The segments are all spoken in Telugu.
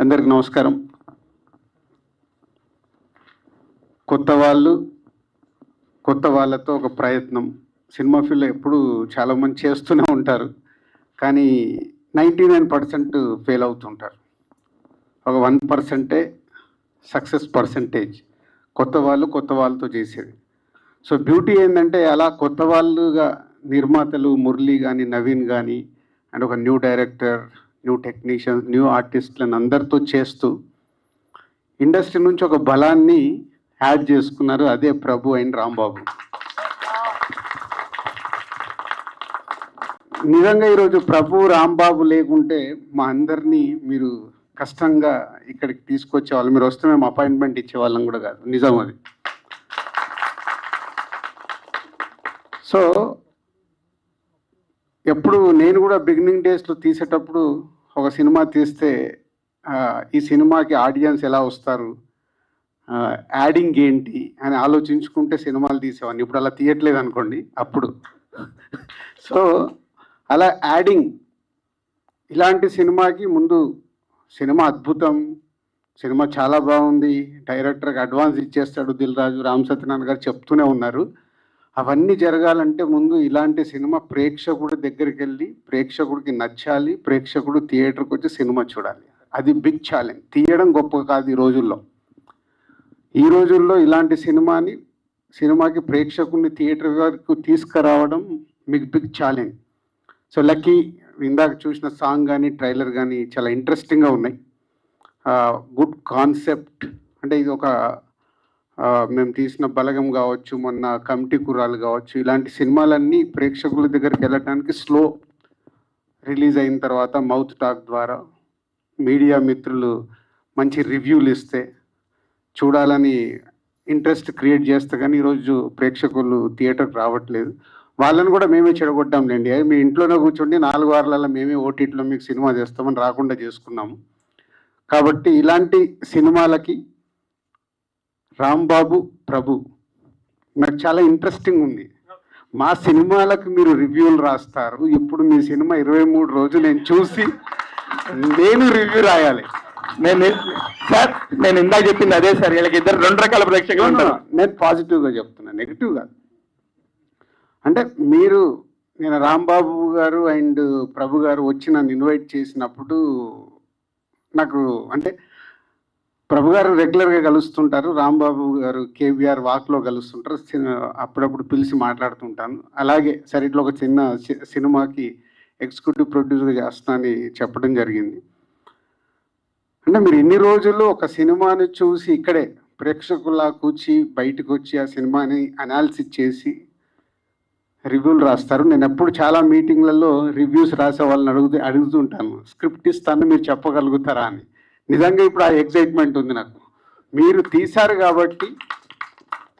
అందరికి నమస్కారం. కొత్త వాళ్ళతో ఒక ప్రయత్నం సినిమా ఫీల్డ్లో ఎప్పుడు చాలామంది చేస్తూనే ఉంటారు, కానీ 99% ఫెయిల్ అవుతుంటారు. ఒక 1% సక్సెస్ పర్సంటేజ్ కొత్త వాళ్ళతో చేసేది. సో బ్యూటీ ఏంటంటే అలా కొత్త వాళ్ళుగా నిర్మాతలు మురళి కానీ నవీన్ కానీ అండ్ ఒక new director, new technicians, new ఆర్టిస్టులను అందరితో చేస్తూ ఇండస్ట్రీ నుంచి ఒక బలాన్ని యాడ్ చేసుకున్నారు. అదే ప్రభు అండ్ రాంబాబు. నిజంగా ఈరోజు ప్రభు రాంబాబు లేకుంటే మా అందరినీ మీరు కష్టంగా ఇక్కడికి తీసుకొచ్చేవాళ్ళు. మీరు వస్తే మేము అపాయింట్మెంట్ ఇచ్చేవాళ్ళం కూడా కాదు, నిజం అది. సో ఎప్పుడు నేను కూడా బిగినింగ్ డేస్లో తీసేటప్పుడు ఒక సినిమా తీస్తే ఈ సినిమాకి ఆడియన్స్ ఎలా వస్తారు, యాడింగ్ ఏంటి అని ఆలోచించుకుంటే సినిమాలు తీసేవాడిని. ఇప్పుడు అలా తీయట్లేదు అనుకోండి అప్పుడు. సో అలా యాడింగ్ ఇలాంటి సినిమాకి ముందు సినిమా అద్భుతం, సినిమా చాలా బాగుంది, డైరెక్టర్కి అడ్వాన్స్ ఇచ్చేస్తాడు దిల్ రాజు, రామ్ సత్యనారాయణ గారు చెప్తూనే ఉన్నారు. అవన్నీ జరగాలంటే ముందు ఇలాంటి సినిమా ప్రేక్షకుడి దగ్గరికి వెళ్ళి ప్రేక్షకుడికి నచ్చాలి, ప్రేక్షకుడు థియేటర్కి వచ్చి సినిమా చూడాలి. అది బిగ్ ఛాలెంజ్. తీయడం గొప్ప కాదు ఈ రోజుల్లో ఇలాంటి సినిమాకి ప్రేక్షకుడిని థియేటర్ వరకు తీసుకురావడం మీకు బిగ్ ఛాలెంజ్. సో లక్కీ ఇందాక చూసిన సాంగ్ కానీ ట్రైలర్ కానీ చాలా ఇంట్రెస్టింగ్గా ఉన్నాయి. Good concept. అంటే ఇది ఒక మేము తీసిన బలగం కావచ్చు, మొన్న కమిటీ కుర్రాలు కావచ్చు, ఇలాంటి సినిమాలన్నీ ప్రేక్షకుల దగ్గరికి వెళ్ళటానికి స్లో రిలీజ్ అయిన తర్వాత మౌత్ టాక్ ద్వారా మీడియా మిత్రులు మంచి రివ్యూలు ఇస్తే చూడాలని ఇంట్రెస్ట్ క్రియేట్ చేస్తే కానీ ఈరోజు ప్రేక్షకులు థియేటర్కి రావట్లేదు. వాళ్ళని కూడా మేమే చెడగొట్టాంలేండి. మీ ఇంట్లోనే కూర్చోండి 4 వారాలలో మేమే ఓటీటీలో మీకు సినిమా చేస్తామని రాకుండా చేసుకున్నాము. కాబట్టి ఇలాంటి సినిమాలకి రాంబాబు ప్రభు నాకు చాలా ఇంట్రెస్టింగ్ ఉంది. మా సినిమాలకు మీరు రివ్యూలు రాస్తారు. ఇప్పుడు మీ సినిమా 23 రోజులు నేను చూసి నేను రివ్యూ రాయాలి. నేను ఇందాక చెప్పింది అదే సార్. వీళ్ళకి ఇద్దరు 2 రకాల ప్రేక్షకులు ఉంటారు. నేను పాజిటివ్గా చెప్తున్నా, నెగిటివ్ కాదు. అంటే నేను రాంబాబు గారు అండ్ ప్రభు గారు వచ్చి నన్ను ఇన్వైట్ చేసినప్పుడు నాకు అంటే ప్రభు గారు రెగ్యులర్గా కలుస్తుంటారు, రాంబాబు గారు కేవీఆర్ వాక్లో కలుస్తుంటారు, అప్పుడప్పుడు పిలిచి మాట్లాడుతుంటాను. అలాగే సరే ఇట్లా ఒక చిన్న సినిమాకి ఎగ్జిక్యూటివ్ ప్రొడ్యూసర్గా చేస్తానని చెప్పడం జరిగింది. అంటే మీరు ఇన్ని రోజులు ఒక సినిమాని చూసి ఇక్కడే ప్రేక్షకుల్లా కూర్చి బయటకు వచ్చి ఆ సినిమాని అనాలిసిస్ చేసి రివ్యూలు రాస్తారు. నేను ఎప్పుడు చాలా మీటింగ్లలో రివ్యూస్ రాసే వాళ్ళని అడుగుతుంటాను, స్క్రిప్ట్ ఇస్తాను మీరు చెప్పగలుగుతారా అని. నిజంగా ఇప్పుడు ఆ ఎగ్జైట్మెంట్ ఉంది నాకు. మీరు తీశారు కాబట్టి,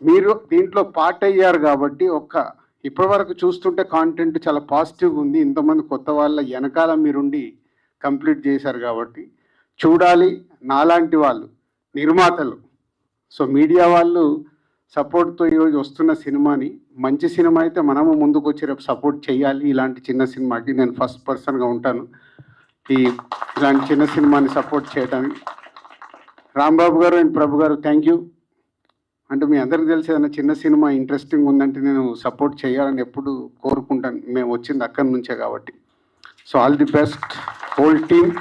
మీరు దీంట్లో పార్ట్ అయ్యారు కాబట్టి, ఇప్పటి వరకు చూస్తుంటే కాంటెంట్ చాలా పాజిటివ్గా ఉంది. ఇంతమంది కొత్త వాళ్ళ వెనకాల మీరుండి కంప్లీట్ చేశారు కాబట్టి చూడాలి. నాలాంటి వాళ్ళు నిర్మాతలు, సో మీడియా వాళ్ళు సపోర్ట్తో ఈరోజు వస్తున్న సినిమాని, మంచి సినిమా అయితే మనము ముందుకు వచ్చి రేపు సపోర్ట్ చేయాలి. ఇలాంటి చిన్న సినిమాకి నేను ఫస్ట్ పర్సన్గా ఉంటాను ఇలాంటి చిన్న సినిమాని సపోర్ట్ చేయడానికి. రాంబాబు గారు అండ్ ప్రభు గారు థ్యాంక్ యూ. అంటే మీ అందరికీ తెలిసి ఏదైనా చిన్న సినిమా ఇంట్రెస్టింగ్ ఉందంటే నేను సపోర్ట్ చేయాలని ఎప్పుడు కోరుకుంటాను. మేము వచ్చింది అక్కడి నుంచే కాబట్టి. So all the best whole team.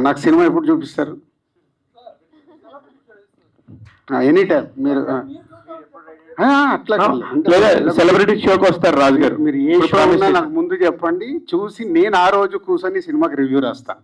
నాకు సినిమా ఎప్పుడు చూపిస్తారు? ఎనీ టైం మీరు అట్లా సెలబ్రిటీ షోకి వస్తారు రాజు గారు. మీరు ఏ షో ఉన్నా నాకు ముందు చెప్పండి, చూసి నేను ఆ రోజు కూర్చొని సినిమాకి రివ్యూ రాస్తాను.